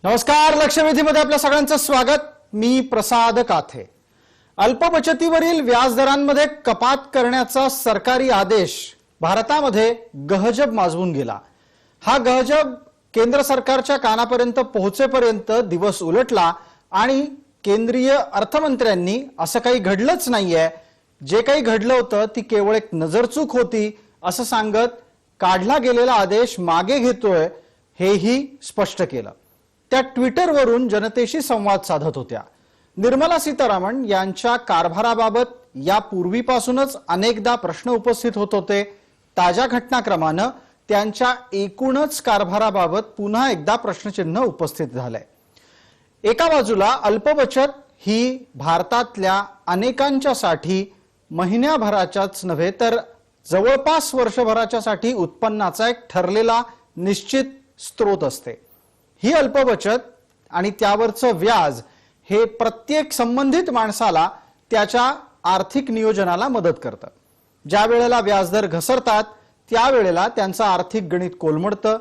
नमस्कार. लक्षवेधीमध्ये आपल्या सगळ्यांचं स्वागत. मी प्रसाद काथे. अल्पबचतीवरील व्याजदरांमध्ये कपात करण्याचा सरकारी आदेश भारतामध्ये गहजब माजवून गेला. हा गहजब केंद्र सरकारच्या कानापर्यंत पोहोचेपर्यंत दिवस उलटला आणि केंद्रीय अर्थमंत्र्यांनी असं काही घडलंच नाहीये, जे काही घडलं होतं ती केवळ एक नजरचूक होती असं सांगत काढला गेलेला आदेश मागे घेतोय हेही स्पष्ट केलं. त्या ट्विटरवरून जनतेशी संवाद साधत होत्या. निर्मला सीतारामन यांच्या कारभाराबाबत यापूर्वीपासूनच अनेकदा प्रश्न उपस्थित होत होते. ताज्या घटनाक्रमानं त्यांच्या एकूणच कारभाराबाबत पुन्हा एकदा प्रश्नचिन्ह उपस्थित झालंय. एका बाजूला अल्पबचत ही भारतातल्या अनेकांच्यासाठी महिन्याभराच्याच नव्हे तर जवळपास वर्षभराच्यासाठी उत्पन्नाचा एक ठरलेला निश्चित स्रोत असते. ही अल्पबचत आणि त्यावरचं व्याज हे प्रत्येक संबंधित माणसाला त्याच्या आर्थिक नियोजनाला मदत करतं. ज्या वेळेला व्याजदर घसरतात त्यावेळेला त्यांचं आर्थिक गणित कोलमडतं.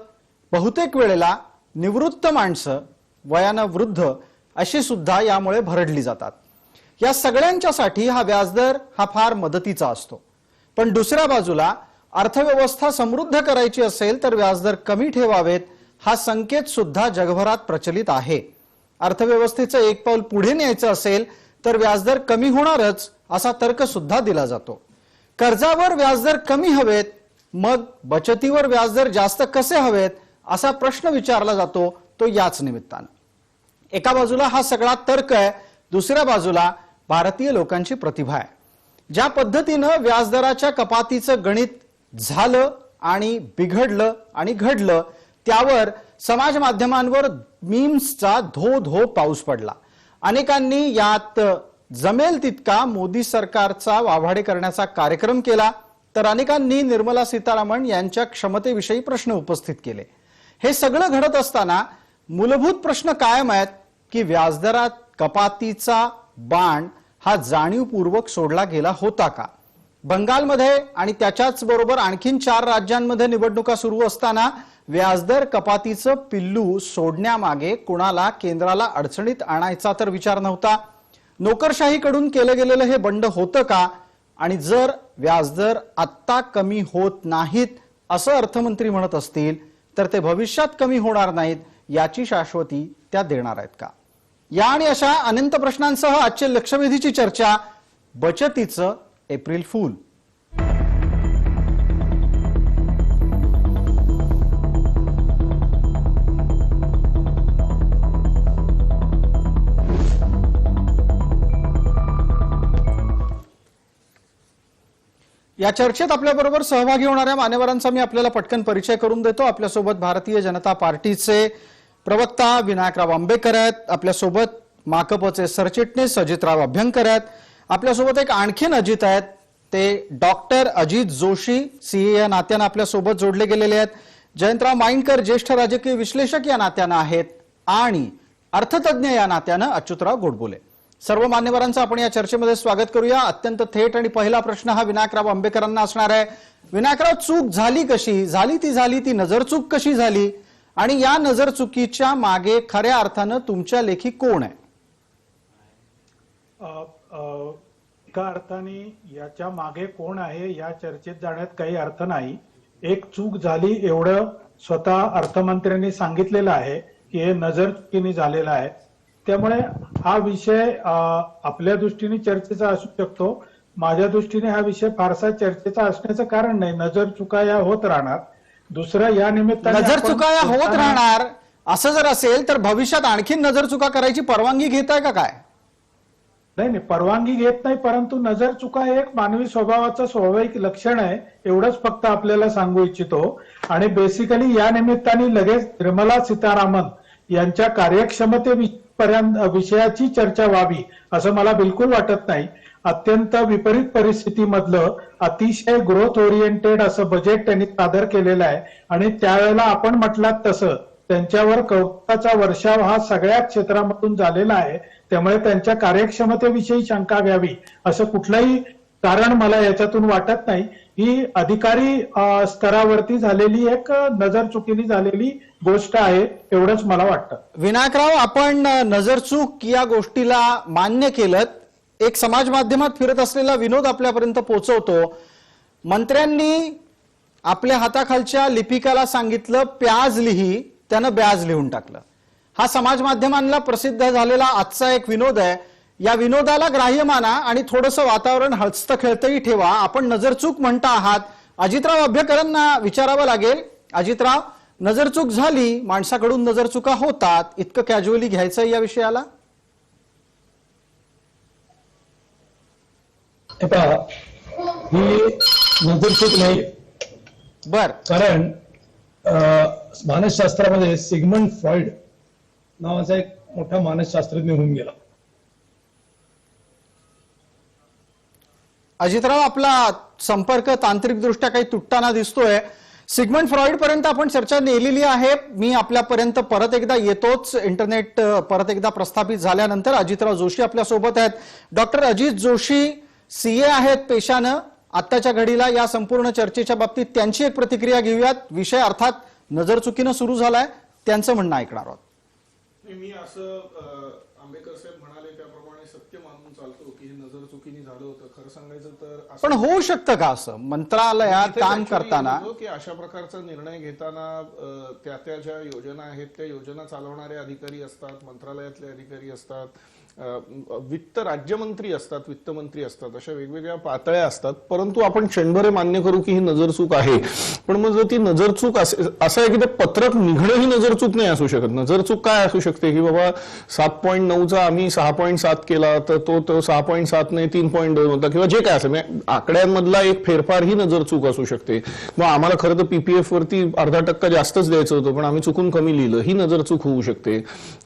बहुतेक वेळेला निवृत्त माणसं, वयानं वृद्ध अशी सुद्धा यामुळे भरडली जातात. या सगळ्यांच्यासाठी हा व्याजदर हा फार मदतीचा असतो. पण दुसऱ्या बाजूला अर्थव्यवस्था समृद्ध करायची असेल तर व्याजदर कमी ठेवावेत हा संकेत सुद्धा जगभरात प्रचलित आहे. अर्थव्यवस्थेचं एक पाऊल पुढे न्यायचं असेल तर व्याजदर कमी होणारच असा तर्क सुद्धा दिला जातो. कर्जावर व्याजदर कमी हवेत, मग बचतीवर व्याजदर जास्त कसे हवेत असा प्रश्न विचारला जातो तो याच निमित्तानं. एका बाजूला हा सगळा तर्क आहे, दुसऱ्या बाजूला भारतीय लोकांची प्रतिभा आहे. ज्या पद्धतीनं व्याजदराच्या कपातीचं गणित झालं आणि बिघडलं आणि घडलं त्यावर समाज माध्यमांवर मीम्सचा धो पाऊस पडला. अनेकांनी यात जमेल तितका मोदी सरकारचा वाभाडे करण्याचा कार्यक्रम केला, तर अनेकांनी निर्मला सीतारामन यांच्या क्षमतेविषयी प्रश्न उपस्थित केले. हे सगळं घडत असताना मूलभूत प्रश्न कायम आहेत की व्याजदरात कपातीचा बाण हा जाणीवपूर्वक सोडला गेला होता का? बंगालमध्ये आणि त्याच्याच बरोबर आणखीन 4 राज्यांमध्ये निवडणुका सुरू असताना व्याजदर कपातीचं पिल्लू सोडण्यामागे कुणाला केंद्राला अडचणीत आणायचा तर विचार नव्हता. नोकरशाहीकडून केलं गेलेलं हे बंड होतं का? आणि जर व्याजदर आत्ता कमी होत नाहीत असं अर्थमंत्री म्हणत असतील तर ते भविष्यात कमी होणार नाहीत याची शाश्वती त्या देणार आहेत का? या आणि अशा अनंत प्रश्नांसह आजचे लक्षवेधीची चर्चा, बचतीचं एप्रिल फूल. या चर्चेत आपल्याबरोबर सहभागी होणाऱ्या मान्यवरांचा मी आपल्याला पटकन परिचय करून देतो. आपल्यासोबत भारतीय जनता पार्टीचे प्रवक्ता विनायकराव आंबेकर आहेत. आपल्यासोबत माकपचे सरचिटणीस अजितराव अभ्यंकर आहेत. आपल्यासोबत एक आणखीन अजित आहेत, ते डॉक्टर अजित जोशी सीए या नात्यानं आपल्यासोबत जोडले गेलेले आहेत. जयंतराव माइंडकर ज्येष्ठ राजकीय विश्लेषक या नात्यानं आहेत आणि अर्थतज्ञ या नात्यानं अच्युतराव गोडबोले. सर्व मान्यवरांचं आपण या चर्चेमध्ये स्वागत करूया. अत्यंत थेट आणि पहिला प्रश्न हा विनायकराव आंबेकरांना असणार आहे. विनायकराव, चूक झाली कशी? झाली ती नजरचूक कशी झाली आणि या नजरचुकीच्या मागे खऱ्या अर्थानं तुमच्या लेखी कोण आहे? एका अर्थाने याच्या मागे कोण आहे या चर्चेत जाण्यात काही अर्थ नाही. एक चूक झाली एवढं स्वतः अर्थमंत्र्यांनी सांगितलेलं आहे की हे नजरचुकीने झालेलं आहे. त्यामुळे हा विषय आपल्या दृष्टीने चर्चेचा असू शकतो. माझ्या दृष्टीने हा विषय फारसा चर्चेचा असण्याचं कारण नाही. नजर चुका या होत राहणार. दुसरं या निमित्ताने नजर चुका या होत राहणार असं जर असेल तर भविष्यात आणखीन नजर चुका करायची परवानगी घेताय का काय? नाही, परवानगी घेत नाही, परंतु नजर चुका हे एक मानवी स्वभावाचं स्वाभाविक लक्षण आहे एवढंच फक्त आपल्याला सांगू इच्छितो. आणि बेसिकली या निमित्ताने लगेच निर्मला सीतारामन यांच्या कार्यक्षमतेपर्यंत विषयाची चर्चा व्हावी असं मला बिलकुल वाटत नाही. अत्यंत विपरीत परिस्थितीमधलं अतिशय ग्रोथ ओरिएंटेड असं बजेट त्यांनी सादर केलेलं आहे आणि त्यावेळेला आपण म्हटलात तसं त्यांच्यावर कौतुकाचा वर्षाव हा सगळ्या क्षेत्रामधून झालेला आहे. त्यामुळे त्यांच्या कार्यक्षमतेविषयी शंका घ्यावी असं कुठलंही कारण मला याच्यातून वाटत नाही. ही अधिकारी स्तरावरती झालेली एक नजर चुकीने झालेली गोष्ट आहे एवढंच मला वाटतं. विनायकराव, आपण नजरचूक या गोष्टीला मान्य केलं. एक समाज माध्यमात फिरत असलेला विनोद आपल्यापर्यंत पोहोचवतो. मंत्र्यांनी आपल्या हाताखालच्या लिपिकाला सांगितलं प्याज लिही, त्यानं ब्याज लिहून टाकलं. हा समाज माध्यमांना प्रसिद्ध झालेला आजचा एक विनोद आहे. या विनोदाला ग्राह्य माना आणि थोडंसं वातावरण हसतं खेळतही ठेवा. आपण नजरचूक म्हणता आहात, अजितराव अभ्यकरांना विचारावं लागेल. अजितराव, नजरचूक झाली, माणसाकडून नजरचुका होतात, इतकं कॅज्युअली घ्यायचं या विषयाला? ही नजरचूक नाही. बर, कारण मानसशास्त्रामध्ये सिग्मंड फ्रॉइड नावाचा एक मोठा मानसशास्त्रज्ञ होऊन गेला. अजितराव, आपला संपर्क तांत्रिकदृष्ट्या काही तुटताना दिसतोय. सिग्मंड फ्रॉइड पर्यंत आपण चर्चा नेलेली आहे. मी आपल्यापर्यंत परत एकदा येतोच. इंटरनेट परत एकदा प्रस्थापित झाल्यानंतर अजितराव जोशी आपल्या सोबत आहेत. डॉक्टर अजित जोशी सीए आहेत पेशानं. आत्ताच्या घडीला या संपूर्ण चर्चेच्या बाबतीत त्यांची एक प्रतिक्रिया घेऊयात. विषय अर्थात नजरचुकीनं सुरू झालाय, त्यांचं म्हणणं ऐकणार आहोत. मी असं आंबेकर साहेब म्हणाले त्याप्रमाणे सत्य मानून चालतो की हे नजर चुकीने झालं होतं. खरं सांगायचं तर पण होऊ शकतं का असं मंत्रालयात काम करताना? की अशा प्रकारचा निर्णय घेताना त्या त्या ज्या योजना आहेत त्या योजना चालवणारे अधिकारी असतात, मंत्रालयातले अधिकारी असतात, वित्त राज्यमंत्री असतात, वित्तमंत्री असतात, अशा वेगवेगळ्या पातळ्या असतात. परंतु आपण क्षणभर मान्य करू की ही नजरचूक आहे. पण मग जर ती नजरचूक असं आहे की ते पत्रक निघणं ही नजरचूक नाही असू शकत. नजरचूक काय असू शकते की बाबा 7.9चा आम्ही 6.7 केला तर तो 6.7 नाही 3.2 होता किंवा जे काय असेल, आकड्यांमधला एक फेरफार ही नजरचूक असू शकते. मग आम्हाला खरं तर पीपीएफ वरती 0.5% जास्तच द्यायचं होतं पण आम्ही चुकून कमी लिहिलं, ही नजरचूक होऊ शकते.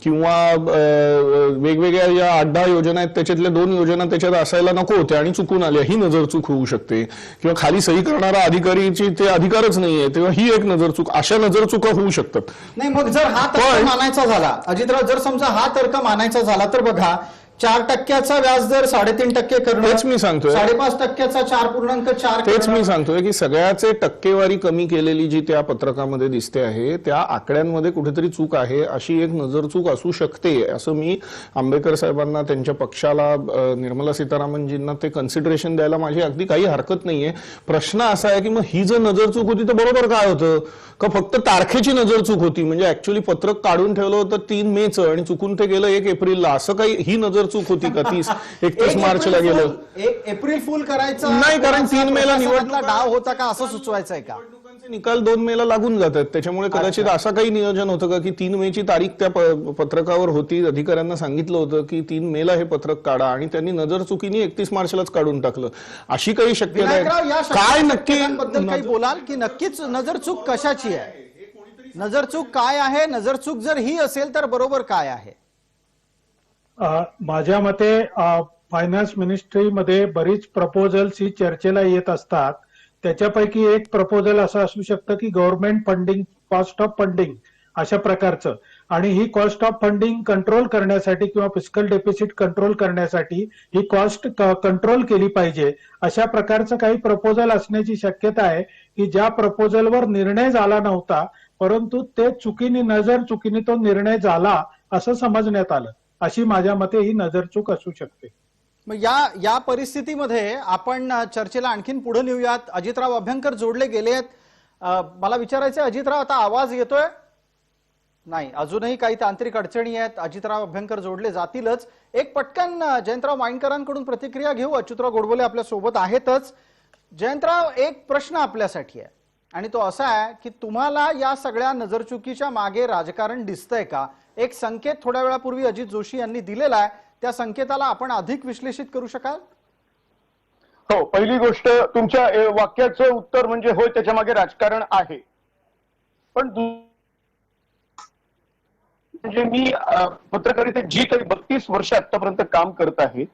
किंवा वेगवेगळ्या या 8-10 योजना आहेत त्याच्यातल्या 2 योजना त्याच्यात असायला नको होत्या आणि चुकून आल्या, ही नजरचूक होऊ शकते. किंवा खाली सही करणारा अधिकारीची ते अधिकारच नाहीये तेव्हा ही एक नजरचूक, अशा नजरचुका होऊ शकतात. नाही, मग जर हा तर्क मानायचा झाला अजितराव, जर समजा हा तर्क मानायचा झाला तर बघा 4%चा व्याज दर 3.5% करणं, तेच मी सांगतोय. 5.5%चा 4.4 तेच मी सांगतोय की सगळ्याचे टक्केवारी कमी केलेली जी त्या पत्रकामध्ये दिसते आहे त्या आकड्यांमध्ये कुठेतरी चूक आहे, अशी एक नजरचूक असू शकते असं मी आंबेकर साहेबांना, त्यांच्या पक्षाला, निर्मला सीतारामनजींना ते कन्सिडरेशन द्यायला माझी अगदी काही हरकत नाहीये. प्रश्न असा आहे की मग ही जर नजरचूक होती तर बरोबर काय होतं का फक्त तारखेची नजरचूक होती, म्हणजे ऍक्च्युअली पत्रक काढून ठेवलं होतं 3 मेचं आणि चुकून ते गेलं 1 एप्रिलला, असं काही ही नजरचूक होती का? 31 मार्चला गेलं. एप्रिल फुल करायचं नाही, कारण 3 मेला निवडणुकीतला डाव होता का असं सुचवायचं आहे का? निवडणुकांचे निकाल 2 मेला लागून जातात, त्याच्यामुळे कदाचित असं काही नियोजन होतं का की 3 मेची तारीख त्या पत्रकावर होती, अधिकाऱ्यांना सांगितलं होतं की 3 मेला हे पत्रक काढा आणि त्यांनी नजरचुकीने 31 मार्चलाच काढून टाकलं, अशी काही शक्यता आहे? काय नक्की बद्दल काही बोलाल की नक्कीच नजरचूक कशाची आहे? नजरचूक काय आहे? नजरचूक जर ही असेल तर बरोबर काय आहे? माझ्या मते फायनान्स मिनिस्ट्रीमध्ये बरीच प्रपोजल्स ही चर्चेला येत असतात. त्याच्यापैकी एक प्रपोजल असं असू शकतं की government funding, cost of funding अशा प्रकारचं, आणि ही कॉस्ट ऑफ फंडिंग कंट्रोल करण्यासाठी किंवा फिस्कल डेफिसिट कंट्रोल करण्यासाठी ही कॉस्ट कंट्रोल केली पाहिजे, अशा प्रकारचं काही प्रपोजल असण्याची शक्यता आहे की ज्या प्रपोजलवर निर्णय झाला नव्हता परंतु ते चुकीने तो निर्णय झाला असं समजण्यात आलं, अशी माझ्या मते ही नजरचूक असू शकते. मग या परिस्थितीमध्ये आपण चर्चेला आणखीन पुढे नेऊयात. अजितराव अभ्यंकर जोडले गेलेत. मला विचारायचं अजितराव, आता आवाज येतोय? नाही, अजूनही काही तांत्रिक अडचणी आहेत. अजितराव अभ्यंकर जोडले जातीलच. एक पटकन जयंतराव माइंडकरांकडून प्रतिक्रिया घेऊ. अच्युतराव गोडबोले आपल्या सोबत आहेतच. जयंतराव, एक प्रश्न आपल्यासाठी आहे आणि तो असा आहे की तुम्हाला या सगळ्या नजरचुकीच्या मागे राजकारण दिसतंय का? एक संकेत थोड्या वेळापूर्वी अजित जोशी यांनी दिलेला आहे, त्या संकेताला आपण अधिक विश्लेषित करू शकाल? हो, पहिली गोष्ट तुमच्या वाक्याचं उत्तर म्हणजे होय, त्याच्या मागे राजकारण आहे. पण म्हणजे मी पत्रकारितेत जी काही 32 वर्ष आतापर्यंत काम करत आहे,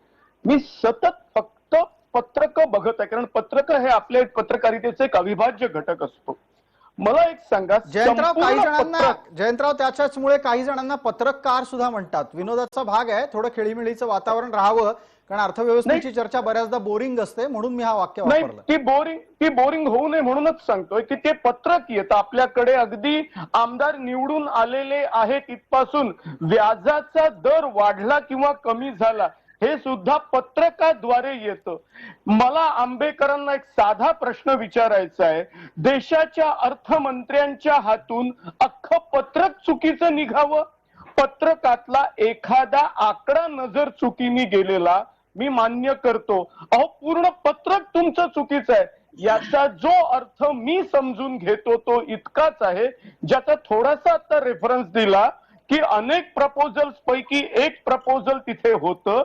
मी सतत फक्त पत्रक बघत आहे, कारण पत्रक हे आपल्या पत्रकारितेचे एक अविभाज्य घटक असतो. मला एक सांगा, जयंतराव काही संपूर्ण जणांना पत्रक जयंतराव त्याच्याचमुळे काही जणांना पत्रकार सुद्धा म्हणतात. विनोदाचा भाग आहे, थोडं खेळीमेळीचं वातावरण राहावं, कारण अर्थव्यवस्थेची चर्चा बऱ्याचदा बोरिंग असते, म्हणून मी हा वाक्य नाही, वापरलं. ती बोरिंग होऊ नये म्हणूनच सांगतोय की ते पत्रक येतं आपल्याकडे. अगदी आमदार निवडून आलेले आहेत इथपासून व्याजाचा दर वाढला किंवा कमी झाला हे सुद्धा पत्रकाद्वारे येतं. मला आंबेकरांना एक साधा प्रश्न विचारायचा आहे. देशाच्या अर्थमंत्र्यांच्या हातून अख्खं पत्रक चुकीचं निघावं? पत्रकातला एखादा आकडा नजर चुकीने गेलेला मी मान्य करतो. अहो, पूर्ण पत्रक तुमचं चुकीचं आहे. याचा जो अर्थ मी समजून घेतो तो इतकाच आहे, ज्याचा थोडासा आता रेफरन्स दिला की अनेक प्रपोजल्स पैकी एक प्रपोजल तिथे होतं,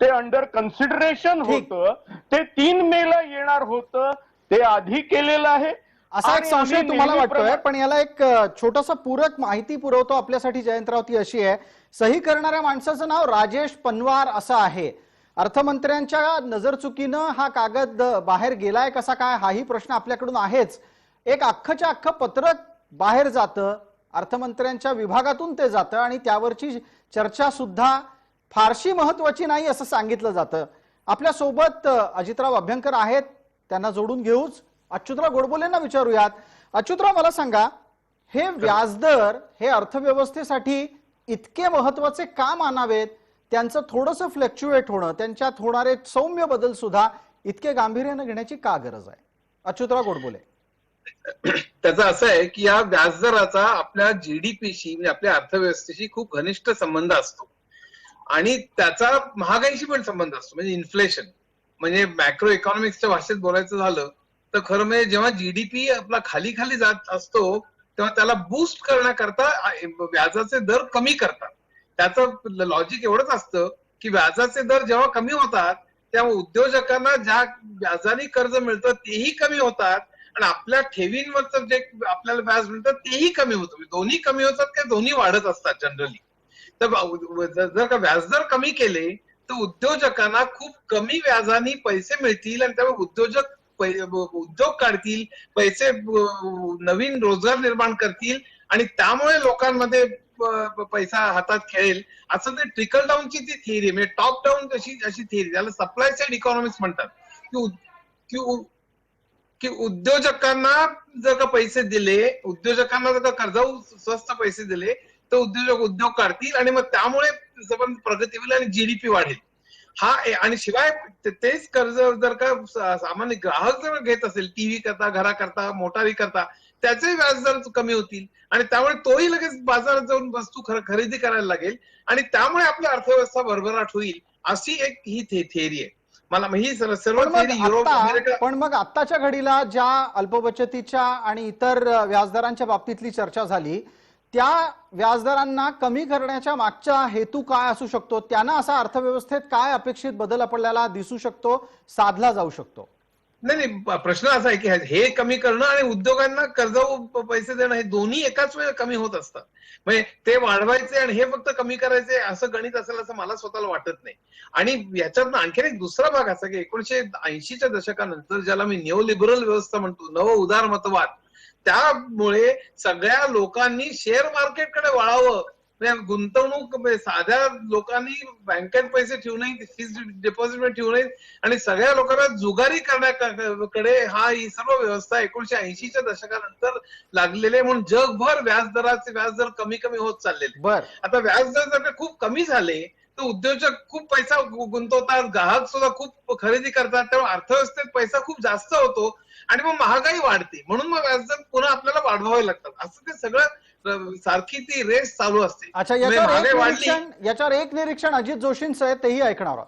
ते अंडर कन्सिडरेशन होतं, ते 3 मेला येणार होतं, ते आधी केलेलं आहे. असा एक आणि संशय आम्ही तुम्हाला वाटतोय, नेहमीप्रमाणे- पण याला एक छोटासा पूरक माहिती पुरवतो आपल्यासाठी जयंतराव. ती अशी आहे, सही करणाऱ्या माणसाचं नाव राजेश पनवार असं आहे. अर्थमंत्र्यांच्या नजरचुकीनं हा कागद बाहेर गेलाय कसा काय, हाही प्रश्न आपल्याकडून आहेच. एक अख्खच्या अख्खं पत्रक बाहेर जातं, अर्थमंत्र्यांच्या विभागातून ते जातं आणि त्यावरची चर्चा सुद्धा फारशी महत्वाची नाही असं सांगितलं जातं. आपल्या सोबत अजितराव अभ्यंकर आहेत, त्यांना जोडून घेऊच. अच्युतराव गोडबोलेंना विचारूयात. अच्युतराव, मला सांगा, हे व्याजदर हे अर्थव्यवस्थेसाठी इतके महत्वाचे का मानावेत? त्यांचं थोडंसं फ्लक्च्युएट होणं, त्यांच्यात होणारे सौम्य बदल सुद्धा इतके गांभीर्याने घेण्याची का गरज आहे? अच्युतराव गोडबोले. त्याचं असं आहे की या व्याजदराचा आपल्या जीडीपीशी म्हणजे आपल्या अर्थव्यवस्थेशी खूप घनिष्ठ संबंध असतो आणि त्याचा महागाईशी पण संबंध असतो. म्हणजे इन्फ्लेशन, म्हणजे मॅक्रो इकॉनॉमिक्सच्या भाषेत बोलायचं झालं तर खरं म्हणजे जेव्हा जीडीपी आपला खाली खाली जात असतो तेव्हा त्याला बूस्ट करण्याकरता व्याजाचे दर कमी करतात. त्याचं लॉजिक एवढंच असतं की व्याजाचे दर जेव्हा कमी होतात तेव्हा उद्योजकांना ज्या व्याजाने कर्ज मिळतं तेही कमी होतात आणि आपल्या ठेवींवरचं जे आपल्याला व्याज मिळतं तेही कमी होतं. दोन्ही कमी होतात का दोन्ही वाढत असतात जनरली. तर जर का व्याजदर कमी केले तर उद्योजकांना खूप कमी व्याजाने पैसे मिळतील आणि त्यामुळे उद्योग काढतील, पैसे नवीन रोजगार निर्माण करतील आणि त्यामुळे लोकांमध्ये पैसा हातात खेळेल. असं ते ट्रिकल डाऊनची ती थिअरी, म्हणजे टॉप डाऊन अशी थिअरी, त्याला सप्लाय साइड इकॉनॉमिक्स म्हणतात. की उद्योजकांना जर का पैसे दिले, उद्योजकांना जर का कर्जाऊ स्वस्त पैसे दिले तर उद्योग काढतील आणि मग त्यामुळे प्रगती होईल आणि जीडीपी वाढेल. हा आणि शिवाय तेच कर्ज जर का सामान्य ग्राहक जर घेत असेल, टीव्ही करता, घराकरता, मोटारी करता, त्याचे व्याजदर कमी होतील आणि त्यामुळे तोही लगेच बाजारात जाऊन वस्तू खरेदी करायला लागेल आणि त्यामुळे आपली अर्थव्यवस्था भरभराट होईल. अशी एक ही थिअरी आहे. मला ही सर्व थिअरी युरोप, अमेरिका. पण मग आत्ताच्या घडीला ज्या अल्पबचतीच्या आणि इतर व्याजदरांच्या बाबतीतली चर्चा झाली, त्या व्याजदरांना कमी करण्याच्या मागचा हेतू काय असू शकतो? त्यांना असा अर्थव्यवस्थेत काय अपेक्षित बदल आपल्याला दिसू शकतो, साधला जाऊ शकतो? नाही, प्रश्न असा आहे की हे कमी करणं आणि उद्योगांना कर्जाऊ पैसे देणं हे दोन्ही एकाच वेळी कमी होत असतात. म्हणजे ते वाढवायचे आणि हे फक्त कमी करायचे असं गणित असेल असं मला स्वतःला वाटत नाही. आणि याच्यातनं आणखीन एक दुसरा भाग असा की 1980च्या दशकानंतर ज्याला मी न्यू लिबरल व्यवस्था म्हणतो, नव उदारमतवाद, त्यामुळे सगळ्या लोकांनी शेअर मार्केटकडे वळावं. गुंतवणूक साध्या लोकांनी बँकेत पैसे ठेवू नये, फिक्स्ड डिपॉझिट ठेवू नये आणि सगळ्या लोकांना जुगारी करण्याकडे ही सर्व व्यवस्था 1980च्या दशकानंतर लागलेले, म्हणून जगभर व्याजदर कमी कमी होत चाललेले. आता व्याजदर जर खूप कमी झाले तर उद्योजक खूप पैसा गुंतवतात, ग्राहक सुद्धा खूप खरेदी करतात, त्यामुळे अर्थव्यवस्थेत पैसा खूप जास्त होतो आणि मग महागाई वाढते. म्हणून मग व्याजदर पुन्हा आपल्याला वाढवावे लागतात. असं ते सगळं सारखी ती रेस चालू असते. अच्छा, याच्यावर एक निरीक्षण अजित जोशींचं आहे, तेही ऐकणार आहोत.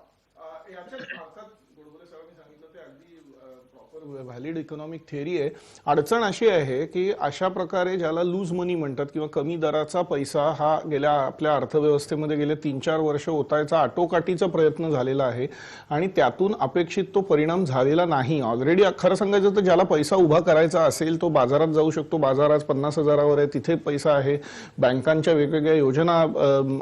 व्हॅलिड इकॉनॉमिक थिअरी आहे. अडचण अशी आहे की अशा प्रकारे ज्याला लूज मनी म्हणतात किंवा कमी दराचा पैसा हा गेल्या आपल्या अर्थव्यवस्थेमध्ये गेले 3-4 वर्ष ओतायचा आटोकाटीचा प्रयत्न झालेला आहे आणि त्यातून अपेक्षित तो परिणाम झालेला नाही. ऑलरेडी खरं सांगायचं तर ज्याला पैसा उभा करायचा असेल तो बाजारात जाऊ शकतो. बाजार आज 50,000वर आहे, तिथे पैसा आहे. बँकांच्या वेगवेगळ्या योजना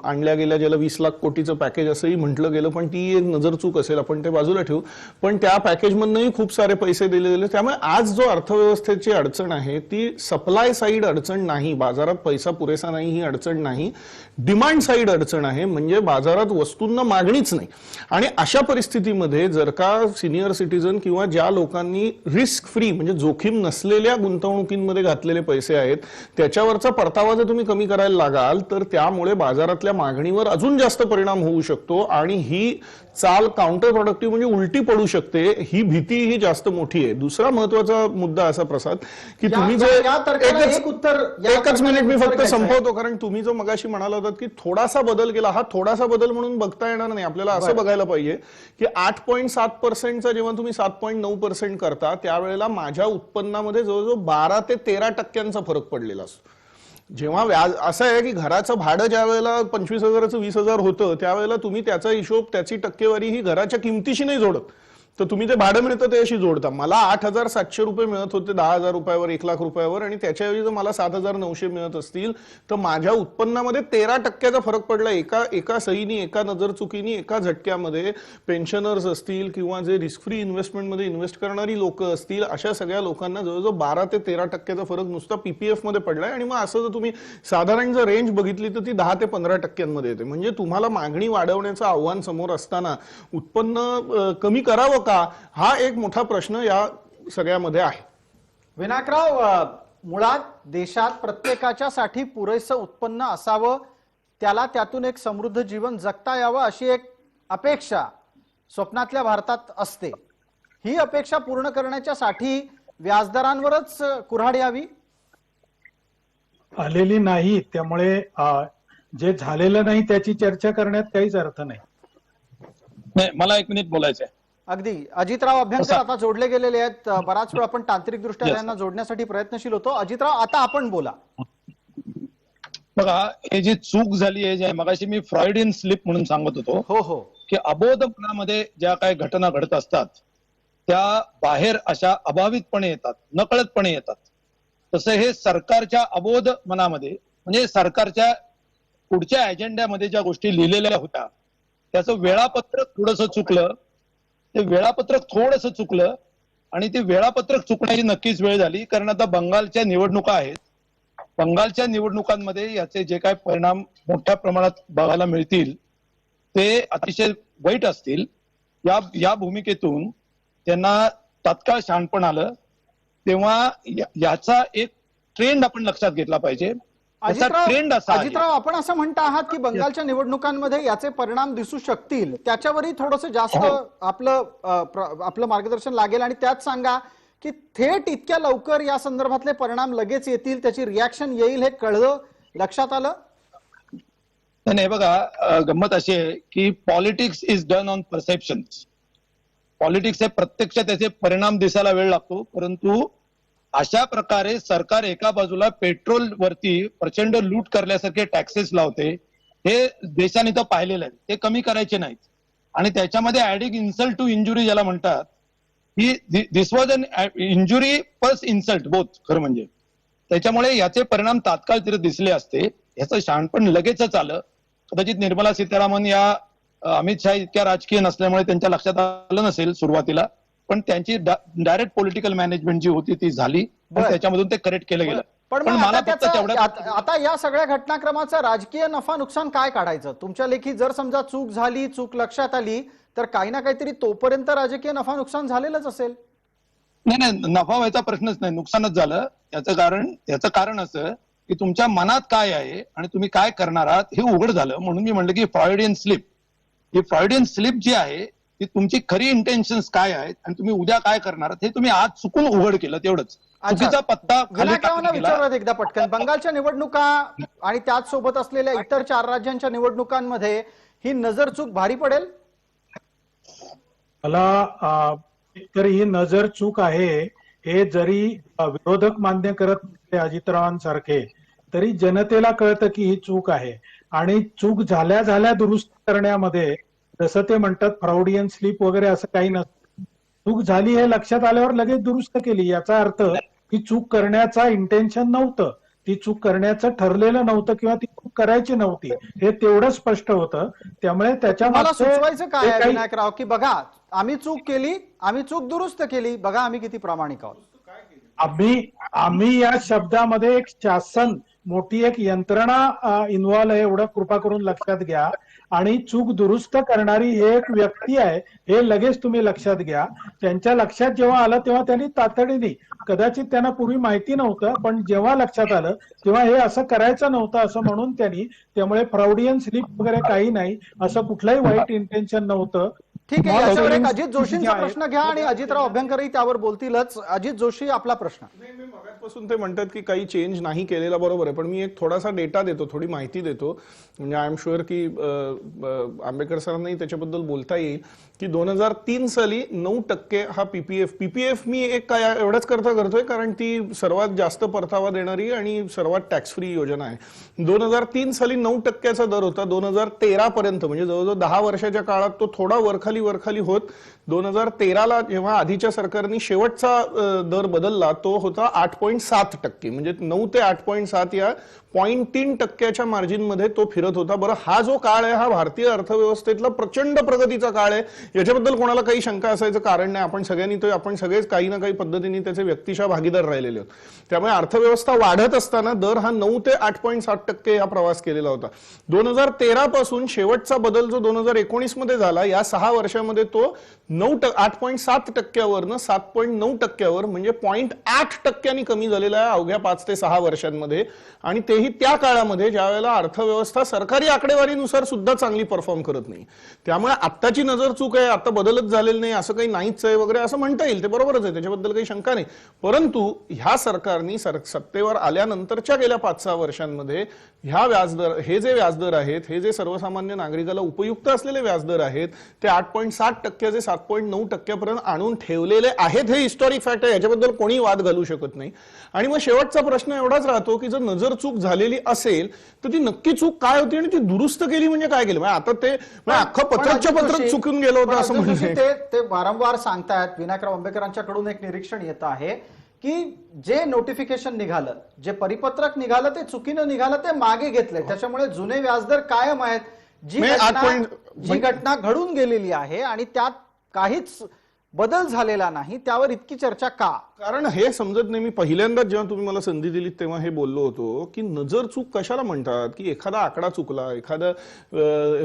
आणल्या गेल्या, ज्याला 20 लाख कोटीचं पॅकेज असंही म्हटलं गेलं, पण ती एक नजरचूक असेल, आपण ते बाजूला ठेवू. पण त्या पॅकेजमधनंही खूप सारे पैसे दिलेले. त्यामुळे आज जो अर्थव्यवस्थेची अडचण आहे ती सप्लाय साईड अडचण नाही, बाजारात पैसा पुरेसा नाही ही अडचण नाही, डिमांड साईड अडचण आहे, म्हणजे बाजारात वस्तूंना मागणीच नाही. आणि अशा परिस्थितीमध्ये जर का सिनियर सिटीजन किंवा ज्या लोकांनी रिस्क फ्री म्हणजे जोखीम नसलेल्या गुंतवणुकींमध्ये घातलेले पैसे आहेत त्याच्यावरचा परतावा जर तुम्ही कमी करायला लागाल तर त्यामुळे बाजारातल्या मागणीवर अजून जास्त परिणाम होऊ शकतो आणि ही चाल काउंटर प्रोडक्टिव्ह म्हणजे उलटी पडू शकते, ही भीती ही जास्त मोठी आहे. दुसरा महत्वाचा मुद्दा असा प्रसाद की तुम्ही जे एकच मिनिट मी फक्त संपवतो, कारण तुम्ही जो मगाशी म्हणाला होतात की थोडासा बदल केला, हा थोडासा बदल म्हणून बघता येणार नाही. आपल्याला असं बघायला पाहिजे की 8.7%चा जेव्हा तुम्ही 7.9% करता त्यावेळेला माझ्या उत्पन्नामध्ये जवळजवळ 12 ते 13% फरक पडलेला असतो. जेव्हा व्याज असं आहे की घराचं भाडं ज्या वेळेला 25,000चं 20,000 होतं त्यावेळेला तुम्ही त्याचा हिशोब त्याची टक्केवारी ही घराच्या किमतीशी नाही जोडत, तर तुम्ही ते भाडं मिळतं त्याशी जोडता. मला 8,700 रुपये मिळत होते 10,000 रुपयावर, 1,00,000 रुपयावर, आणि त्याच्याऐवजी जर मला 7,900 मिळत असतील तर माझ्या उत्पन्नामध्ये 13% फरक पडला. एका सहीनी, एका नजरचुकीनी, एका झटक्यामध्ये पेन्शनर्स असतील किंवा जे रिस्क फ्री इन्व्हेस्टमेंटमध्ये इन्व्हेस्ट करणारी लोक असतील अशा सगळ्या लोकांना जवळजवळ 12 ते 13% फरक नुसता पीपीएफ मध्ये पडलाय. आणि मग असं जर तुम्ही साधारण जर रेंज बघितली तर ती 10 ते 15% येते. म्हणजे तुम्हाला मागणी वाढवण्याचं आव्हान समोर असताना उत्पन्न कमी करावं का, हा एक मोठा प्रश्न या सगळ्यामध्ये आहे. विनायकराव, मुळात देशात प्रत्येकाच्या साठी पुरेसं उत्पन्न असावं, त्याला त्यातून एक समृद्ध जीवन जगता यावं अशी एक अपेक्षा स्वप्नातल्या भारतात असते. ही अपेक्षा पूर्ण करण्याच्या साठी व्याजदरांवरच कुऱ्हाड यावी आलेली नाही. त्यामुळे जे झालेलं नाही त्याची चर्चा करण्यात काहीच अर्थ नाही. नाही, मला 1 मिनिट बोलायचं आहे. अगदी. अजितराव अभ्यंकर आता जोडले गेलेले आहेत. बराच वेळ आपण तांत्रिक दृष्ट्या त्यांना जोडण्यासाठी प्रयत्नशील होतो. अजितराव, आता आपण बोला. बघा, हे जी चूक झाली आहे, जे मगाशी मी फ्रॉइडियन स्लिप म्हणून सांगत होतो, हो, की अबोधपणामध्ये ज्या काही घटना घडत असतात त्या बाहेर अशा अभावितपणे येतात, नकळतपणे येतात. तसं हे सरकारच्या अबोध मनामध्ये म्हणजे सरकारच्या पुढच्या अजेंड्यामध्ये ज्या गोष्टी लिहिलेल्या होत्या त्याचं वेळापत्रक थोडंसं चुकलं. ते वेळापत्रक थोडंसं चुकलं आणि ते वेळापत्रक चुकण्याची नक्कीच वेळ झाली. कारण आता बंगालच्या निवडणुका आहेत. बंगालच्या निवडणुकांमध्ये याचे जे काही परिणाम मोठ्या प्रमाणात बघायला मिळतील ते अतिशय वाईट असतील. या भूमिकेतून त्यांना तात्काळ शहाणपण आलं. तेव्हा याचा एक ट्रेंड आपण लक्षात घेतला पाहिजे. अजितराव, आपण असं म्हणता आहात की बंगालच्या निवडणुकांमध्ये याचे परिणाम दिसू शकतील, त्याच्यावरही थोडंसं जास्त आपलं मार्गदर्शन लागेल. आणि त्यात सांगा की थेट इतक्या लवकर या संदर्भातले परिणाम लगेच येतील, त्याची रिॲक्शन येईल, हे कळलं, लक्षात आलं? नाही बघा, गंमत अशी आहे की politics is done on perceptions. Politics हे प्रत्यक्ष त्याचे परिणाम दिसायला वेळ लागतो. परंतु अशा प्रकारे सरकार एका बाजूला पेट्रोल वरती प्रचंड लूट करण्यासारखे टॅक्सेस लावते, हे देशाने तर पाहिलेलं आहे. ते कमी करायचे नाहीत. आणि त्याच्यामध्ये ऍडिंग इन्सल्ट टू इंजुरी ज्याला म्हणतात, ही this was an injury plus insult both. खरं म्हणजे त्याच्यामुळे याचे परिणाम तात्काळ तिथे दिसले असते. याचं शहाणपण लगेचच आलं. कदाचित निर्मला सीतारामन या अमित शहा इतक्या राजकीय नसल्यामुळे त्यांच्या लक्षात आलं नसेल सुरुवातीला, पण त्यांची डायरेक्ट पॉलिटिकल मॅनेजमेंट जी होती ती झाली. त्याच्यामधून ते करेक्ट केलं गेलं. पण मला फक्त आता या सगळ्या घटनाक्रमाचा राजकीय नफा नुकसान काय काढायचं? तुमच्या लेखी जर समजा चूक झाली, चूक लक्षात आली तर काही ना काहीतरी तोपर्यंत राजकीय नफा नुकसान झालेलंच असेल. नाही, नफा व्हायचा प्रश्नच नाही, नुकसानच झालं. याचं कारण असं की तुमच्या मनात काय आहे आणि तुम्ही काय करणार आहात हे उघड झालं. म्हणून मी म्हणलं की फ्रॉइडियन स्लिप, ही फ्रॉइडियन स्लिप जी आहे ती तुमची खरी इंटेन्शन्स काय आहेत आणि तुम्ही उद्या काय करणार आहात हे तुम्ही आज चुकून उघड केलं, तेवढंच. चुकीचा पत्ता विचारत एकदा पटकन, बंगालच्या निवडणुका आणि त्याच सोबत असलेल्या इतर 4 राज्यांच्या निवडणुकांमध्ये ही नजर चूक भारी पडेल? मला तर ही नजर चूक आहे हे जरी विरोधक मान्य करत अजितरावांसारखे, तरी जनतेला कळतं की ही चूक आहे. आणि चूक झाल्या दुरुस्त करण्यामध्ये जसं ते म्हणतात फ्रॉडियन स्लिप वगैरे असं काही नसतं. चूक झाली हे लक्षात आल्यावर लगेच दुरुस्त केली, याचा अर्थ ही चूक करण्याचा इंटेन्शन नव्हतं, ती चूक करण्याचं ठरलेलं नव्हतं किंवा ती चूक करायची नव्हती, हे तेवढं स्पष्ट होतं. त्यामुळे त्याच्या मला मागचे सुचवायचं काय जे आहे काही विनायकराव, की बघा आम्ही चूक केली, आम्ही चूक दुरुस्त केली, बघा आम्ही किती प्रामाणिक आहोत. आम्ही या शब्दामध्ये एक शासन, मोठी एक यंत्रणा इन्व्हॉल्व आहे, एवढं कृपा करून लक्षात घ्या. आणि चूक दुरुस्त करणारी हे एक व्यक्ती आहे, हे लगेच तुम्ही लक्षात घ्या. त्यांच्या लक्षात जेव्हा आलं तेव्हा त्यांनी तातडीने, कदाचित त्यांना पूर्वी माहिती नव्हतं, पण जेव्हा लक्षात आलं तेव्हा हे असं करायचं नव्हतं असं म्हणून त्यांनी, त्यामुळे फ्रॉडियन स्लिप वगैरे काही नाही, असं कुठलंही वाईट इंटेन्शन नव्हतं. ठीक आहे, Small याच्यावर एक savings अजित जोशींचा आहे. प्रश्न घ्या आणि अजितराव अभ्यंकरही त्यावर बोलतीलच. अजित जोशी, आपला प्रश्न. मी मगाचपासून ते म्हणतात की काही चेंज नाही केलेला, बरोबर आहे, पण मी एक थोडासा डेटा देतो, थोडी माहिती देतो, म्हणजे आय एम शुअर की आंबेडकर सरांनाही त्याच्याबद्दल बोलता येईल की 2003 साली 9% हा पीपीएफ मी एक काय एवढंच करतोय कारण ती सर्वात जास्त परतावा देणारी आणि सर्वात टॅक्स फ्री योजना आहे. 2003 साली 9%चा दर होता. 2013 पर्यंत म्हणजे जवळजवळ 10 वर्षाच्या काळात तो थोडा वरखाली होत 2013ला जेव्हा आधीच्या सरकारने शेवटचा दर बदलला तो होता 8.7%, म्हणजे 9 ते 8.7 या 0.3% मार्जिन मध्ये तो फिरत होता. बरं, हा जो काळ आहे हा भारतीय अर्थव्यवस्थेतला प्रचंड प्रगतीचा काळ आहे, याच्याबद्दल कोणाला काही शंका असायचं कारण नाही. आपण सगळेच काही ना काही पद्धतीने त्याचे व्यक्तिशः भागीदार राहिलेले आहोत. त्यामुळे अर्थव्यवस्था वाढत असताना दर हा 9 ते 8.7% हा प्रवास केलेला होता. 2013 पासून शेवटचा बदल जो 2019 मध्ये झाला, या 6 वर्षामध्ये तो 8.7%वरनं 7.9%वर म्हणजे 0.8% कमी झालेला आहे अवघ्या 5 ते 6 वर्षांमध्ये. आणि तेही त्या काळामध्ये ज्या वेळेला अर्थव्यवस्था सरकारी आकडेवारीनुसार सुद्धा चांगली परफॉर्म करत नाही. त्यामुळे आत्ताची नजर चूक आहे, आता बदलच झालेलं नाही असं काही नाहीच आहे वगैरे असं म्हणता येईल, ते बरोबरच आहे, त्याच्याबद्दल काही शंका नाही. परंतु ह्या सरकारने सत्तेवर आल्यानंतरच्या गेल्या 5-6 वर्षांमध्ये हे जे व्याजदर आहेत, हे जे सर्वसामान्य नागरिकाला उपयुक्त असलेले व्याजदर आहेत, ते 8.7% ते 7.9% पर्यंत आणून ठेवलेले आहेत. हे हिस्टॉरिक फॅक्ट आहे, याच्याबद्दल कोणी वाद घालू शकत नाही. आणि मग शेवटचा प्रश्न एवढाच राहतो की जर नजर चूक झालेली असेल तर ती नक्की चूक काय होती आणि ती दुरुस्त केली म्हणजे काय केलं. आता ते अख्खं पत्रकच्या पत्रक चुकून गेलं होतं असं म्हणजे ते वारंवार सांगतायत. विनायकराव आंबेडकरांच्याकडून एक निरीक्षण येत आहे की जे नोटिफिकेशन निघालं, जे परिपत्रक निघालं, ते चुकीनं निघालं, ते मागे घेतलंय. त्याच्यामुळे जुने व्याजदर कायम आहेत. जी घटना घडून गेलेली आहे आणि त्यात काहीच बदल झालेला नाही, त्यावर इतकी चर्चा का? कारण हे समजत नाही. मी पहिल्यांदाच जेव्हा तुम्ही मला संधी दिली तेव्हा हे बोललो होतो की नजर चूक कशाला म्हणतात, की एखादा आकडा चुकला, एखादा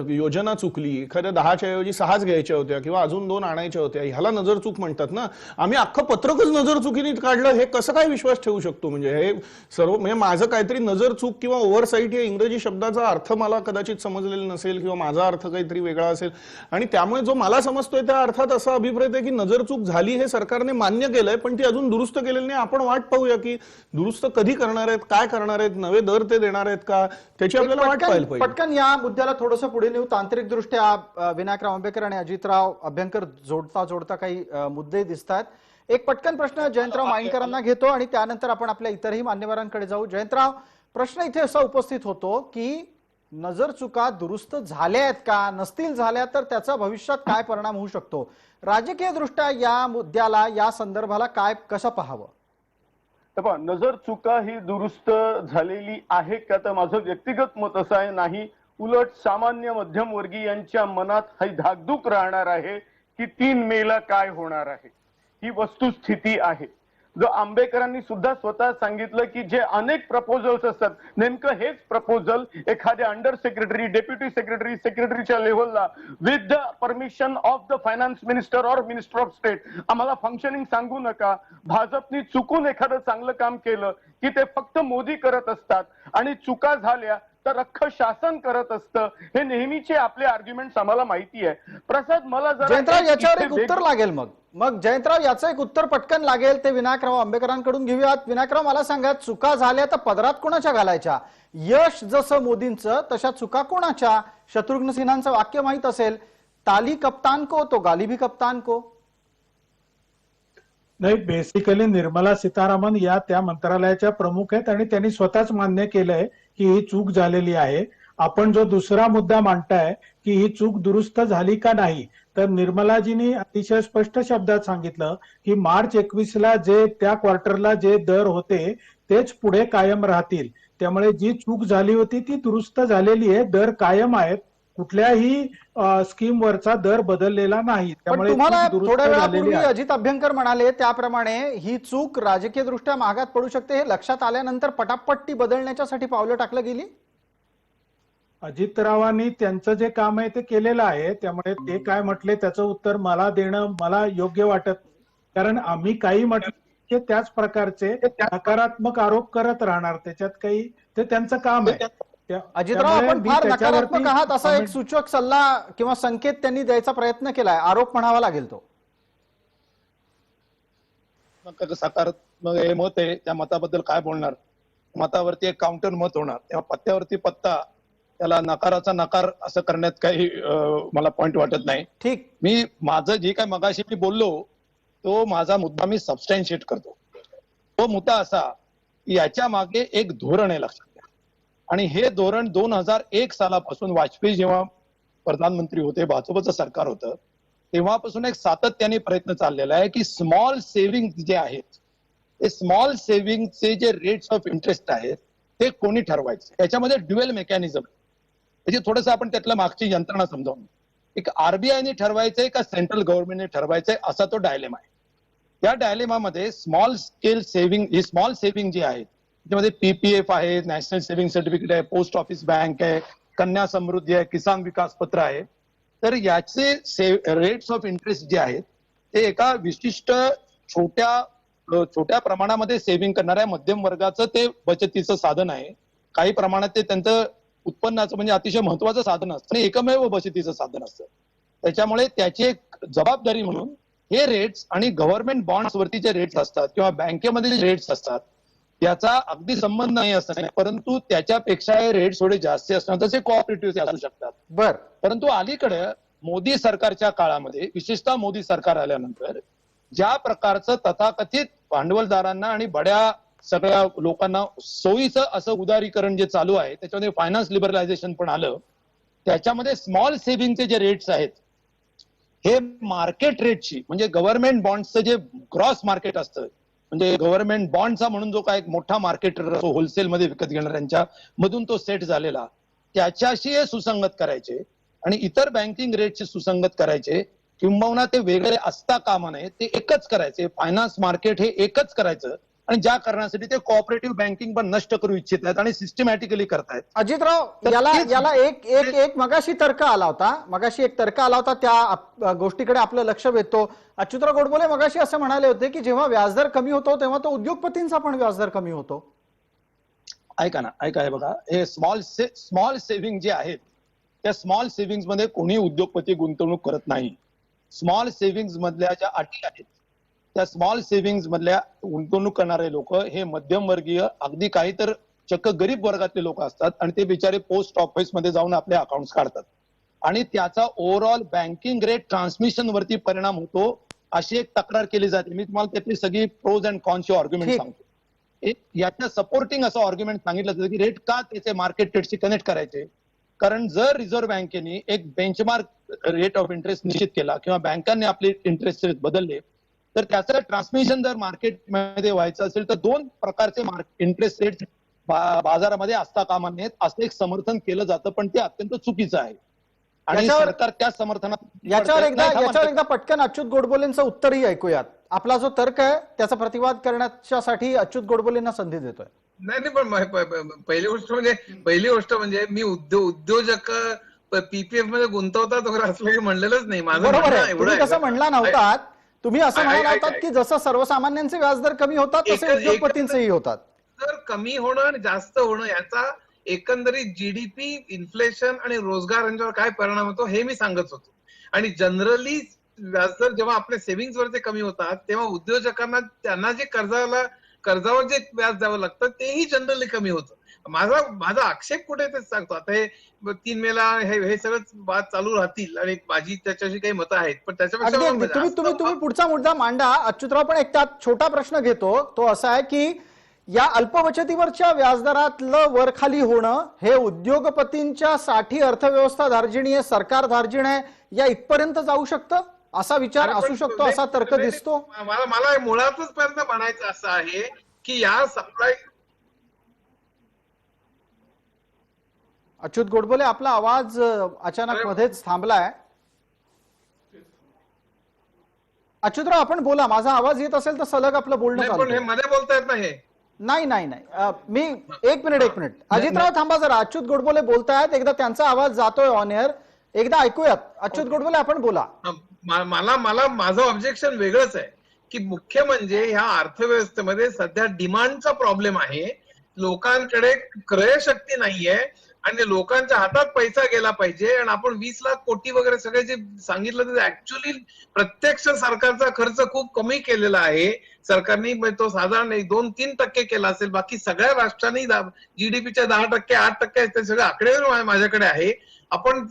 योजना चुकली, एखाद्या 10च्या ऐवजी 6च घ्यायच्या होत्या किंवा अजून 2 आणायच्या होत्या, ह्याला नजर चूक म्हणतात ना. आम्ही अख्खं पत्रकच नजर चुकीने काढलं, हे कसं काय विश्वास ठेवू शकतो? म्हणजे हे सर्व म्हणजे माझं काहीतरी नजर चूक किंवा ओव्हरसाईट या इंग्रजी शब्दाचा अर्थ मला कदाचित समजलेला नसेल किंवा माझा अर्थ काहीतरी वेगळा असेल, आणि त्यामुळे जो मला समजतोय त्या अर्थात असा अभिप्राय आहे की नजर चूक झाली, हे सरकारने मान्य केलंय, पण ती अजून दुरुस्त केलेली नाही. आपण वाट पाहूया की दुरुस्त कधी करणार आहेत, काय करणार आहेत, नवे दर ते देणार आहेत का, त्याची आपल्याला वाट पाहायला पाहिजे. पटकन या मुद्द्याला थोडंसं पुढे नेऊ. तांत्रिकदृष्ट्या विनायकराव आंबेडकर आणि अजितराव अभ्यंकर जोडता काही मुद्दे दिसत आहेत. एक पटकन प्रश्न जयंतराव माईनकरांना घेतो आणि त्यानंतर आपण आपल्या इतरही मान्यवरांकडे जाऊ. जयंतराव, प्रश्न इथे असा उपस्थित होतो की नजर चुका दुरुस्त झाल्या आहेत का, नसतील झाल्या तर त्याचा भविष्यात काय परिणाम होऊ शकतो? राजकीय दृष्ट्या या मुद्द्याला, या संदर्भाला कसं पाहावं? नजर चुका ही दुरुस्त झालेली आहे का, तर माझं व्यक्तिगत मत असं आहे नाही. उलट सामान्य मध्यमवर्गीयांच्या मनात ही धाकधूक राहणार आहे की 3 मेला काय होणार आहे. ही वस्तुस्थिती आहे. जो आंबेडकरांनी सुद्धा स्वतः सांगितलं की जे अनेक प्रपोजल्स असतात, नेमकं हेच प्रपोजल एखाद्या अंडर सेक्रेटरी, डेप्युटी सेक्रेटरी, सेक्रेटरीच्या लेव्हलला with the permission of the finance minister और मिनिस्टर ऑफ स्टेट, आम्हाला फंक्शनिंग सांगू नका. भाजपनी चुकून एखादं चांगलं काम केलं की ते फक्त मोदी करत असतात आणि चुका झाल्या तर अख्खं शासन करत असतं. हे नेहमीचे आपले आर्ग्युमेंट्स आम्हाला माहिती आहे. प्रसाद, मला जयंतराव याच्यावर एक उत्तर लागेल. मग जयंतराव याचं एक उत्तर पटकन लागेल, ते विनायकराव आंबेडकरांकडून घेऊयात. विनायकराव, मला सांगा, चुका झाल्या तर पदरात कोणाच्या घालायच्या? यश जसं मोदींचं, तशा चुका कोणाच्या? शत्रुघ्न सिन्हांचं वाक्य माहित असेल, ताली कप्तान को तो गाली भी कप्तान को. नाही, बेसिकली निर्मला सीतारामन या त्या मंत्रालयाच्या प्रमुख आहेत आणि त्यांनी स्वतःच मान्य केलंय की ही चूक झालेली आहे. आपण जो दुसरा मुद्दा मांडताय की ही चूक दुरुस्त झाली का नाही, तर निर्मलाजींनी अतिशय स्पष्ट शब्दात सांगितलं की मार्च 21ला जे त्या क्वार्टरला जे दर होते तेच पुढे कायम राहतील. त्यामुळे जी चूक झाली होती ती दुरुस्त झालेली आहे. दर कायम आहेत. कुठल्याही स्कीमवरचा दर बदललेला नाही. पण त्यामुळे तुम्हाला चूक दुरुस्त थोड्या झालेली वेळापूर्वी आहे. अजित अभ्यंकर म्हणाले त्याप्रमाणे ही चूक राजकीय दृष्ट्या महागात पडू शकते, हे लक्षात आल्यानंतर पटापट ती बदलण्याच्यासाठी पावलं टाकलं गेली. अजितरावांनी त्यांचं जे काम आहे ते केलेलं आहे. त्यामुळे ते काय म्हटले त्याचं उत्तर मला देणं मला योग्य वाटत नाही. कारण आम्ही काही म्हटलं ते त्याच प्रकारचे नकारात्मक आरोप करत राहणार. त्याच्यात काही ते त्यांचं काम आहे. अजितराव, त्यामुळे आपण मी फार त्याच्यावरती नकारात्मक आहात असा एक comment- सूचक सल्ला किंवा संकेत त्यांनी द्यायचा प्रयत्न केलाय, आरोप म्हणावा लागेल तो. सकारात्मक हे मत आहे, त्या मताबद्दल काय बोलणार? मतावरती एक काउंटर मत होणार, तेव्हा पत्त्यावरती पत्ता, त्याला नकाराचा नकार असं करण्यात काही मला पॉइंट वाटत नाही. ठीक, मी माझं जे काय मगाशी मी बोललो तो माझा मुद्दा मी सबस्टॅन्शिएट करतो. तो मुद्दा असा की याच्या मागे एक धोरण आहे, लक्षात घ्या. आणि हे धोरण 2001 सालापासून वाजपेयी जेव्हा प्रधानमंत्री होते, भाजपचं सरकार होतं, तेव्हापासून एक सातत्याने प्रयत्न चाललेला आहे की स्मॉल सेव्हिंग जे आहेत ते स्मॉल सेव्हिंगचे जे रेट्स ऑफ इंटरेस्ट आहेत ते कोणी ठरवायचे. त्याच्यामध्ये ड्युएल मेकॅनिझम, म्हणजे थोडंसं आपण त्यातल्या मागची यंत्रणा समजावून, एक आरबीआयने ठरवायचंय का सेंट्रल गव्हर्नमेंटने ठरवायचंय, असा तो डायलेमा आहे. त्या डायलेमामध्ये स्मॉल स्केल सेव्हिंग, ही स्मॉल सेव्हिंग जी आहे त्याच्यामध्ये पीपीएफ आहे, नॅशनल सेव्हिंग सर्टिफिकेट आहे, पोस्ट ऑफिस बँक आहे, कन्या समृद्धी आहे, किसान विकास पत्र आहे. तर याचे रेट्स ऑफ इंटरेस्ट जे आहेत ते एका विशिष्ट छोट्या प्रमाणामध्ये सेव्हिंग करणाऱ्या मध्यम वर्गाचं ते बचतीचं साधन आहे. काही प्रमाणात ते त्यांचं उत्पन्नाचं म्हणजे अतिशय महत्वाचं साधन असतं आणि एकमेव बचतीचं साधन असतं. त्याच्यामुळे त्याची एक जबाबदारी म्हणून हे रेट्स आणि गव्हर्नमेंट बॉन्ड्स वरती जे रेट्स असतात किंवा बँकेमध्ये जे रेट्स असतात त्याचा अगदी संबंध नाही असं नाही, परंतु त्याच्यापेक्षा हे रेट्स थोडे जास्त असतात. तसे कोऑपरेटिव्ह असू शकतात. बर, परंतु अलीकडे मोदी सरकारच्या काळामध्ये, विशेषतः मोदी सरकार आल्यानंतर, ज्या प्रकारचं तथाकथित भांडवलदारांना आणि बड्या सगळ्या लोकांना सोयीचं असं उदारीकरण जे चालू आहे, त्याच्यामध्ये फायनान्स लिबरलायझेशन पण आलं. त्याच्यामध्ये स्मॉल सेव्हिंगचे जे रेट्स आहेत हे मार्केट रेटची, म्हणजे गव्हर्नमेंट बॉन्डचं जे ग्रॉस मार्केट असतं, म्हणजे गव्हर्नमेंट बॉन्डचा म्हणून जो काय मोठा मार्केट होलसेलमध्ये विकत घेणाऱ्यांच्या मधून तो सेट झालेला, त्याच्याशी हे सुसंगत करायचे आणि इतर बँकिंग रेटचे सुसंगत करायचे, किंबहुना ते वेगळे असता कामा नये, ते एकच करायचे. फायनान्स मार्केट हे एकच करायचं आणि ज्या कारणासाठी ते कोऑपरेटिव्ह बँकिंग पण नष्ट करू इच्छित आहेत आणि सिस्टमॅटिकली करतायत. अजितराव, तर याला तेच- याला एक मगाशी तर्क आला होता, त्या गोष्टीकडे आपलं लक्ष वेधतो. अच्युतराव गोडबोले मगाशी असं म्हणाले होते की जेव्हा व्याजदर कमी होतो तेव्हा तो उद्योगपतींचा पण व्याजदर कमी होतो. ऐका हे बघा, हे स्मॉल सेव्हिंग जे आहेत त्या स्मॉल सेव्हिंग मध्ये कोणी उद्योगपती गुंतवणूक करत नाही. स्मॉल सेव्हिंग मधल्या ज्या अटी आहेत त्या स्मॉल सेव्हिंग मधल्या गुंतवणूक करणारे लोक हे मध्यमवर्गीय, अगदी काही तर चक्क गरीब वर्गातले लोक असतात आणि ते बिचारे पोस्ट ऑफिस मध्ये जाऊन आपले अकाउंट काढतात आणि त्याचा ओव्हरऑल बँकिंग रेट ट्रान्समिशन वरती परिणाम होतो, अशी एक तक्रार केली जाते. मी तुम्हाला त्यातली सगळी प्रोज अँड कॉन्सची आर्ग्युमेंट ठीक. सांगतो. याच्या सपोर्टिंग असं आर्ग्युमेंट सांगितलं जातं की रेट का त्याचे मार्केट रेटशी कनेक्ट करायचे, कारण जर रिझर्व्ह बँकेने एक बेंचमार्क रेट ऑफ इंटरेस्ट निश्चित केला किंवा बँकांनी आपले इंटरेस्ट रेट बदलले तर त्याचं ट्रान्समिशन जर मार्केटमध्ये व्हायचं असेल तर दोन प्रकारचे इंटरेस्ट रेट बाजारामध्ये असता कामा नयेत असं एक समर्थन केलं जातं, पण ते अत्यंत चुकीचं आहे आणि याच्यावर- सरकार त्या समर्थनात याच्यावर नाही, एकदा पटकन अच्युत गोडबोलेंचं उत्तरही ऐकूयात. आपला जो तर्क आहे त्याचा प्रतिवाद करण्यासाठी अच्युत गोडबोलेंना संधी देतोय. नाही पण पहिली गोष्ट म्हणजे मी उद्योजक पीपीएफ मध्ये गुंतवतात वगैरे असं काही म्हणलेलंच नाही. माझं बरोबर म्हणणं आहे, एवढं तुम्ही आहे. कसं म्हणला नव्हतात, तुम्ही असं म्हणाला ऐक- होतात की जसं सर्वसामान्यांचे व्याजदर कमी होतात तसे एकंदर- उद्योगपतींचेही होतात. तर कमी होणं आणि जास्त होणं याचा एकंदरीत जीडीपी, इन्फ्लेशन आणि रोजगार यांच्यावर काय परिणाम होतो हे मी सांगत होतो. आणि जनरली व्याजदर जेव्हा आपल्या सेव्हिंग्ज वरती कमी होतात तेव्हा उद्योजकांना त्यांना जे कर्जावर जे व्याज द्यावं लागतं तेही जनरली कमी होतं. माझा आक्षेप कुठे तेच सांगतो. आता हे 3 मेला हे सगळं बात चालू राहतील आणि माझी त्याच्याशी काही मतं आहेत, पण त्याच्यापेक्षा अगदी मला तुम्ही जास्त- तुम्ही तुम्ही पुढचा मुद्दा मांडा अच्युतराव, पण एक त्यात छोटा प्रश्न घेतो. तो असा आहे की या अल्पबचतीवरच्या व्याजदरातलं वरखाली होणं हे उद्योगपतींच्या साठी अर्थव्यवस्था धार्जिणी आहे, सरकार धार्जिण आहे, या इथपर्यंत जाऊ शकतं, असा विचार अरे पण असू शकतो, असा तर्क नाही, दिसतो. मला मुळातच पर्यंत म्हणायचं असं आहे की या सप्लाय, अच्युत गोडबोले, आपला आवाज अचानक मध्येच थांबलाय. अच्युतराव, आपण बोला. माझा आवाज येत असेल तर सलग आपलं बोलणं नाही, पण हे चालतं. मध्ये बोलता येत नाही. नाही नाही नाही मी एक मिनिट अजितराव थांबा जरा. अच्युत गोडबोले बोलतायत, एकदा त्यांचा आवाज जातोय ऑन एअर, एकदा ऐकूयात. अच्युत गोडबोले, आपण बोला. मला माझं ऑब्जेक्शन वेगळंच आहे की मुख्य म्हणजे ह्या अर्थव्यवस्थेमध्ये सध्या डिमांडचा प्रॉब्लेम आहे. लोकांकडे क्रयशक्ती नाहीये आणि लोकांच्या हातात पैसा गेला पाहिजे. आणि आपण 20 लाख कोटी वगैरे सगळे जे सांगितलं ते ऍक्च्युअली प्रत्यक्ष सरकारचा खर्च खूप कमी केलेला आहे सरकारने. तो साधारण 2-3% केला असेल. बाकी सगळ्या राष्ट्रांनी जीडीपीच्या 10%, 8% ते सगळे आकडेवारी माझ्याकडे आहे. आपण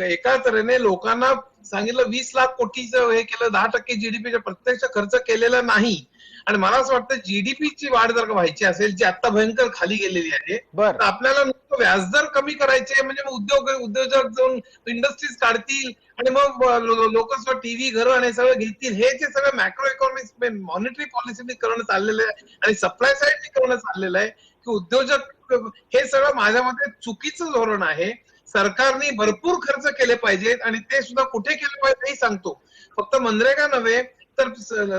एका तऱ्हेने लोकांना सांगितलं 20 लाख कोटीचं हे केलं, 10% जीडीपीचा प्रत्यक्ष खर्च केलेला नाही. आणि मला असं वाटतं जीडीपीची वाढ जर का व्हायची असेल, जी आता भयंकर खाली गेलेली आहे, तर आपल्याला व्याजदर कमी करायचे. म्हणजे मग उद्योजक जाऊन इंडस्ट्रीज काढतील आणि मग लोक टीव्ही, घर आणि सगळं घेतील. हे जे सगळं मॅक्रो इकॉनॉमिक्स मॉनिटरी पॉलिसी करणं चाललेलं आहे आणि सप्लाय साईड करणं चाललेलं आहे की उद्योजक, हे सगळं माझ्या मते चुकीचं धोरण आहे. सरकारने भरपूर खर्च केले पाहिजेत आणि ते सुद्धा कुठे केले पाहिजे हे सांगतो. फक्त मनरेगा नव्हे तर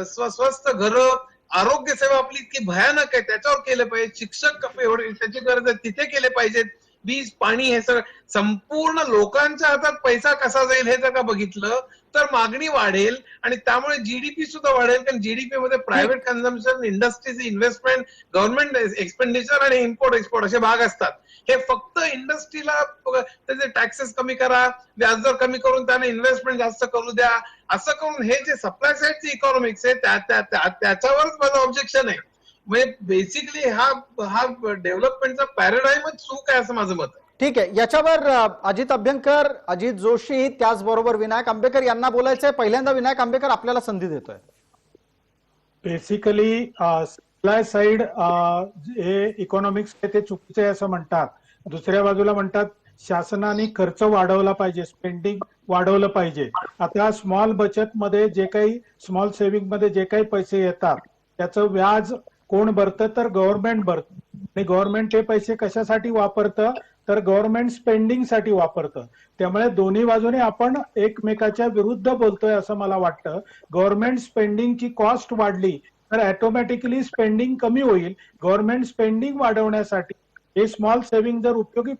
स्वस्त घरं, आरोग्य सेवा आपली इतकी भयानक आहे त्याच्यावर केलं पाहिजे. शिक्षक एवढे त्याची गरज आहे तिथे केले पाहिजेत. वीज, पाणी, हे सगळं संपूर्ण लोकांच्या हातात पैसा कसा जाईल हे जर का बघितलं तर मागणी वाढेल आणि त्यामुळे जीडीपी सुद्धा वाढेल. कारण जीडीपी मध्ये private consumption, industries investment, government expenditure आणि इम्पोर्ट एक्सपोर्ट असे भाग असतात. हे फक्त इंडस्ट्रीला त्याचे टॅक्सेस कमी करा, व्याजदर कमी करून त्यांना इन्व्हेस्टमेंट जास्त करू द्या, असं करून हे जे सप्लाय साईडचे इकॉनॉमिक्स आहे त्याच्यावरच माझं ऑब्जेक्शन आहे. म्हणजे बेसिकली हा डेव्हलपमेंटचा पॅराडाईमच चूक आहे असं माझं मत आहे. ठीक आहे, याच्यावर अजित अभ्यंकर, अजित जोशी, त्याचबरोबर विनायक आंबेकर यांना बोलायचंय. पहिल्यांदा विनायक आंबेकर आपल्याला संधी देतोय. बेसिकली सप्लाय साइड हे इकॉनॉमिक्स ते चुकीचे आहे असं म्हणतात. दुसऱ्या बाजूला म्हणतात शासनाने खर्च वाढवला पाहिजे, स्पेंडिंग वाढवलं पाहिजे. आता स्मॉल बचत मध्ये जे काही, स्मॉल सेव्हिंग मध्ये जे काही पैसे येतात त्याचं व्याज कोण भरतं तर गव्हर्नमेंट भरतं. आणि गव्हर्नमेंट हे पैसे कशासाठी वापरतं तर गव्हर्नमेंट स्पेंडिंग साठी वापरतं. त्यामुळे दोन्ही बाजूने आपण एकमेकाच्या विरुद्ध बोलतोय असं मला वाटतं. गव्हर्नमेंट स्पेंडिंगची कॉस्ट वाढली तर ऑटोमॅटिकली स्पेंडिंग कमी होईल. गव्हर्नमेंट स्पेंडिंग वाढवण्यासाठी हे स्मॉल सेव्हिंग जर उपयोगी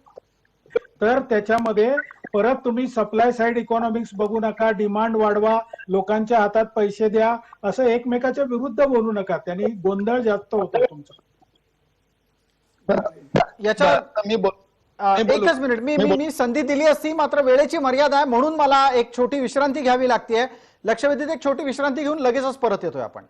तर त्याच्यामध्ये परत तुम्ही सप्लाय साइड इकॉनॉमिक्स बघू नका, डिमांड वाढवा, लोकांच्या हातात पैसे द्या, असं एकमेकाच्या विरुद्ध बोलू नका. त्यांनी गोंधळ जास्त होतो तुमचा. याच्यावर एकच मिनिट, मी संधी दिली असती, मात्र वेळेची मर्यादा आहे म्हणून मला एक छोटी विश्रांती घ्यावी लागते. लक्षवेधीत एक छोटी विश्रांती घेऊन लगेचच परत येतोय आपण.